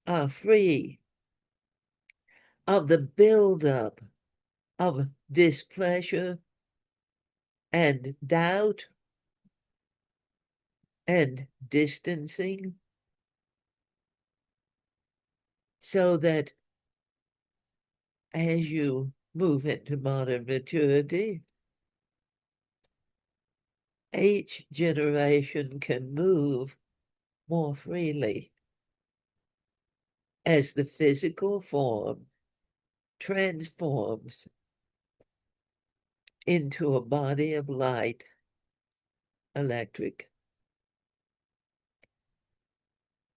are free of the buildup of displeasure and doubt and distancing, so that as you move into modern maturity, each generation can move more freely as the physical form transforms into a body of light, electric,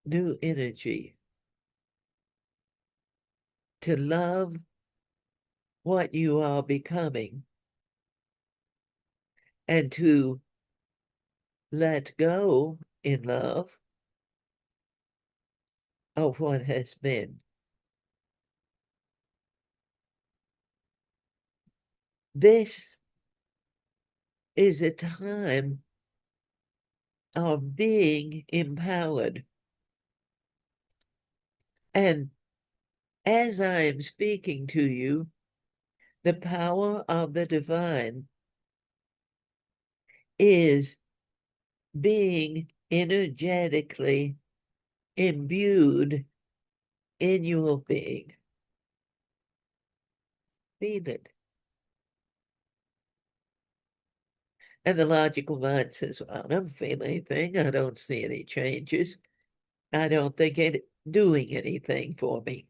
new energy, to love what you are becoming and to let go in love of what has been. This is a time of being empowered. And as I am speaking to you, the power of the divine is being energetically imbued in your being. Feel it. And the logical mind says, well, I don't feel anything. I don't see any changes. I don't think it doing anything for me.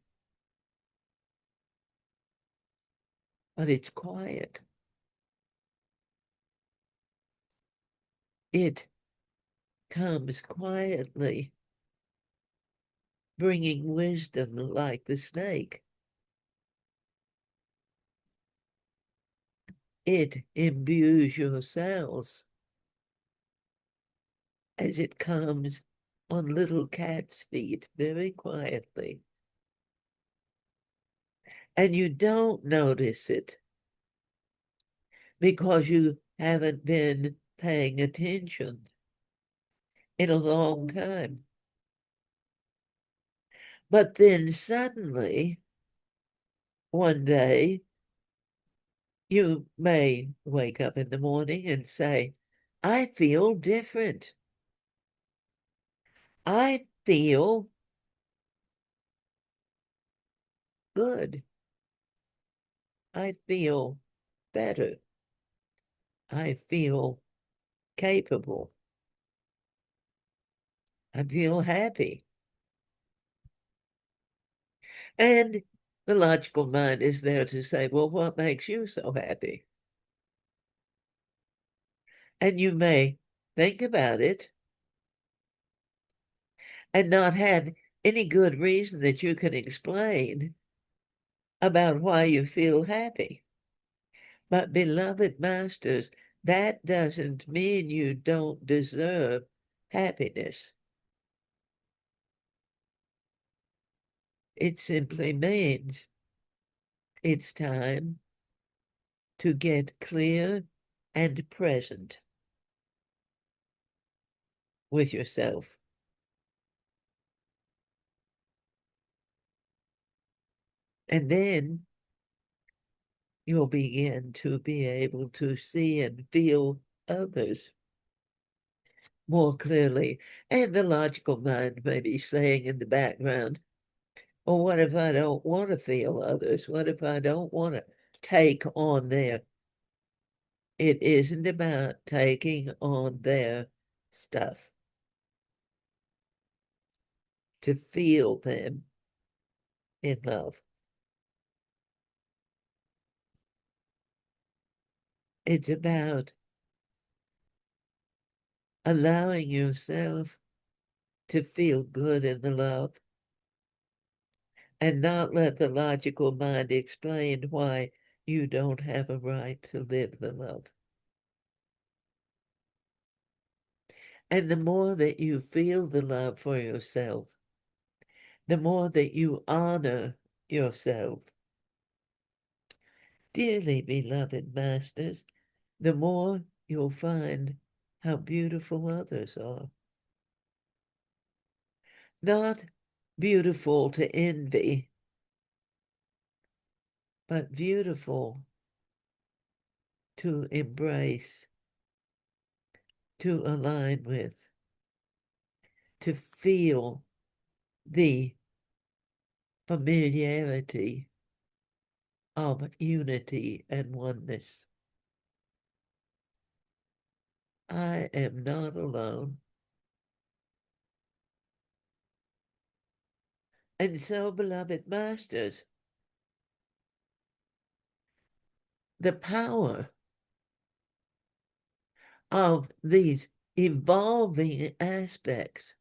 But it's quiet. It comes quietly, bringing wisdom like the snake. It imbues your cells as it comes on little cat's feet very quietly. And you don't notice it because you haven't been paying attention in a long time. But then suddenly, one day, you may wake up in the morning and say, I feel different. I feel good. I feel better. I feel capable. I feel happy. And the logical mind is there to say, well, what makes you so happy? And you may think about it and not have any good reason that you can explain about why you feel happy. But beloved masters, that doesn't mean you don't deserve happiness. It simply means it's time to get clear and present with yourself. And then you'll begin to be able to see and feel others more clearly. And the logical mind may be saying in the background, well, what if I don't want to feel others? What if I don't want to take on their... It isn't about taking on their stuff. To feel them in love. It's about allowing yourself to feel good in the love and not let the logical mind explain why you don't have a right to live the love. And the more that you feel the love for yourself, the more that you honor yourself, dearly beloved masters, the more you'll find how beautiful others are. Not beautiful to envy, but beautiful to embrace, to align with, to feel the familiarity of unity and oneness. I am not alone. And so, beloved masters, the power of these evolving aspects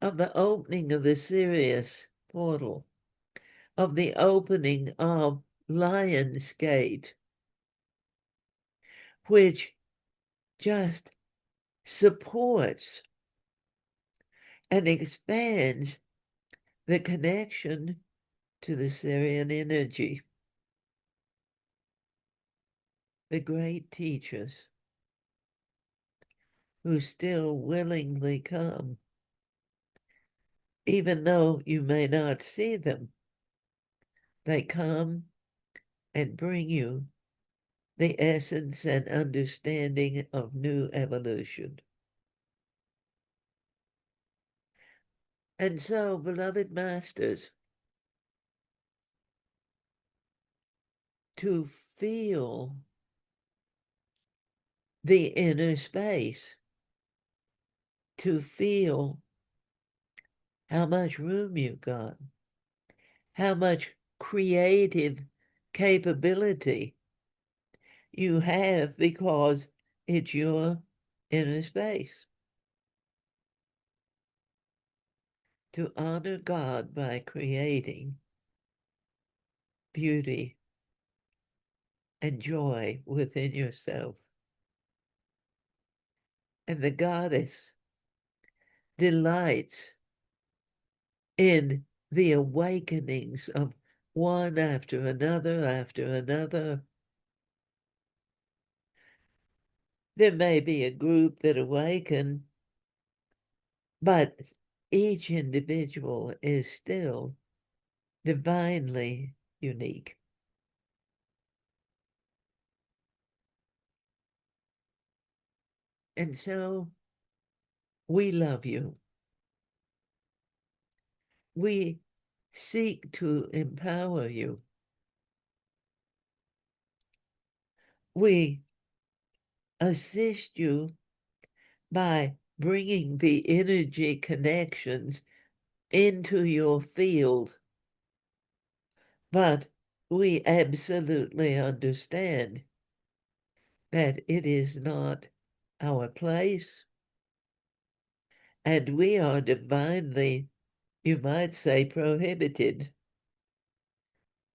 of the opening of the Sirius portal, of the opening of Lion's Gate, which just supports and expands the connection to the Sirian energy. The great teachers who still willingly come, even though you may not see them, they come and bring you the essence and understanding of new evolution. And so, beloved masters, to feel the inner space, to feel how much room you've got, how much creative capability you have because it's your inner space. To honor God by creating beauty and joy within yourself. And the goddess delights in the awakenings of one after another after another. There may be a group that awaken, but each individual is still divinely unique. And so we love you. We seek to empower you. We assist you by bringing the energy connections into your field. But we absolutely understand that it is not our place, and we are divinely, you might say, prohibited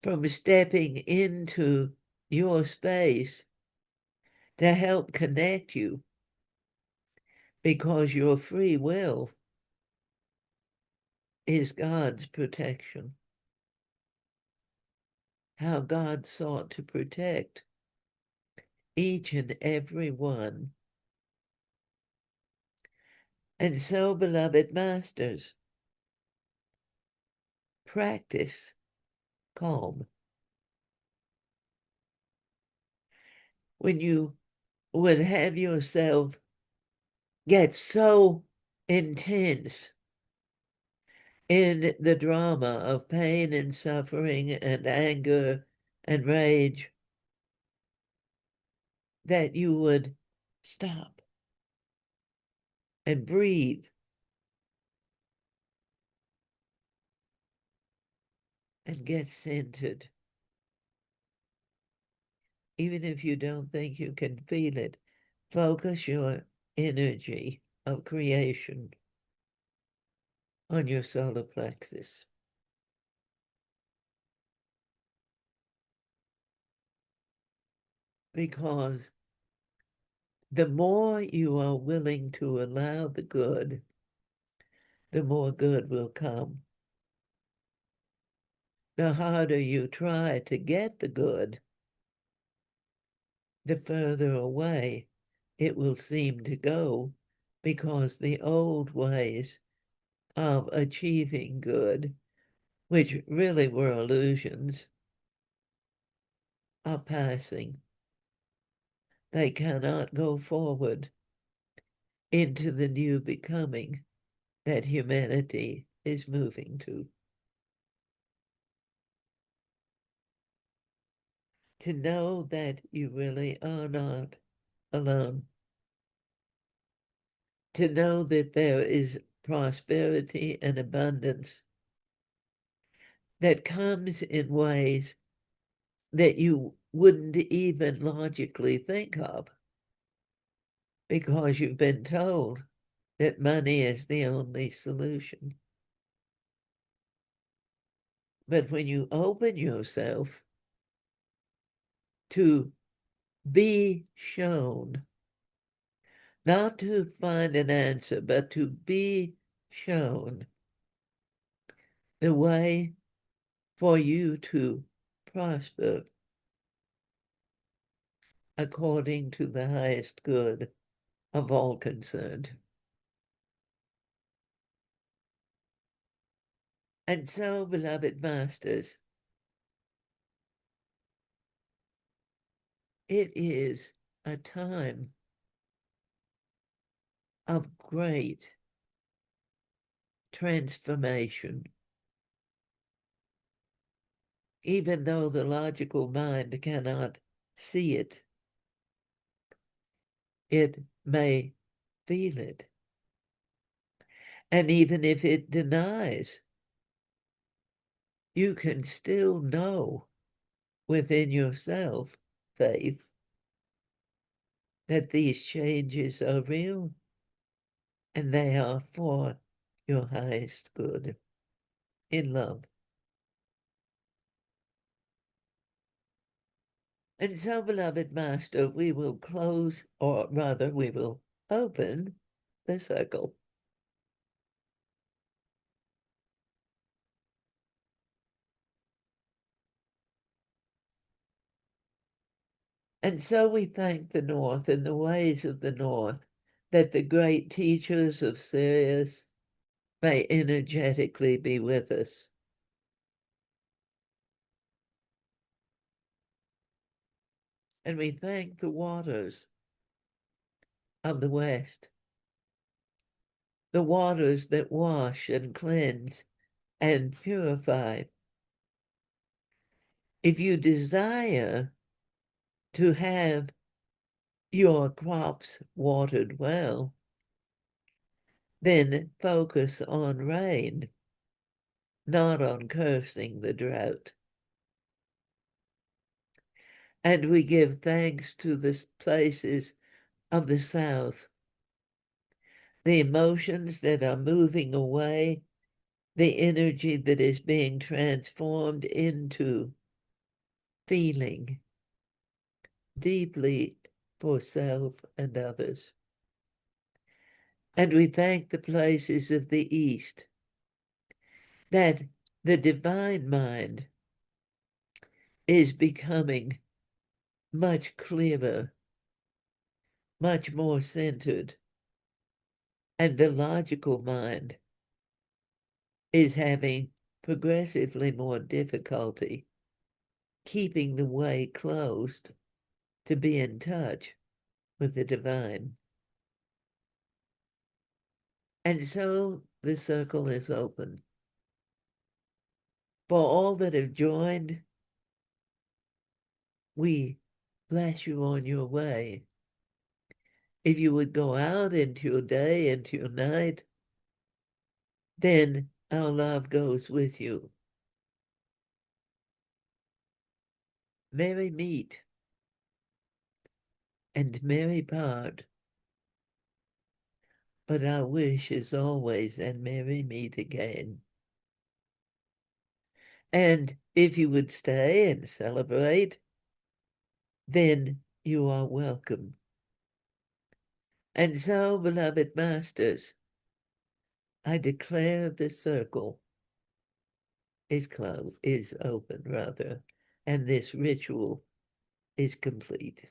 from stepping into your space to help connect you, because your free will is God's protection. How God sought to protect each and every one. And so, beloved masters, practice calm. When you would have yourself get so intense in the drama of pain and suffering and anger and rage, that you would stop and breathe and get centered. Even if you don't think you can feel it, focus your energy of creation on your solar plexus. Because the more you are willing to allow the good, the more good will come. The harder you try to get the good, the further away it will seem to go, because the old ways of achieving good, which really were illusions, are passing. They cannot go forward into the new becoming that humanity is moving to. To know that you really are not alone. To know that there is prosperity and abundance that comes in ways that you wouldn't even logically think of because you've been told that money is the only solution. But when you open yourself to be shown, not to find an answer, but to be shown the way for you to prosper according to the highest good of all concerned. And so, beloved masters, it is a time of great transformation. Even though the logical mind cannot see it, it may feel it. And even if it denies, you can still know within yourself, faith, that these changes are real and they are for your highest good in love. And so, beloved Master, we will close, or rather, we will open the circle. And so we thank the North and the ways of the North, that the great teachers of Sirius may energetically be with us. And we thank the waters of the West, the waters that wash and cleanse and purify. If you desire to have your crops watered well, then focus on rain, not on cursing the drought. And we give thanks to the places of the South, the emotions that are moving away, the energy that is being transformed into feeling deeply for self and others. And we thank the places of the East that the divine mind is becoming much clearer, much more centered, and the logical mind is having progressively more difficulty keeping the way closed to be in touch with the divine. And so the circle is open. For all that have joined, we bless you on your way. If you would go out into your day, into your night, then our love goes with you. Merry meet and merry part, but our wish is always and merry meet again. And if you would stay and celebrate, then you are welcome. And so, beloved masters, I declare the circle is closed, is open rather, and this ritual is complete.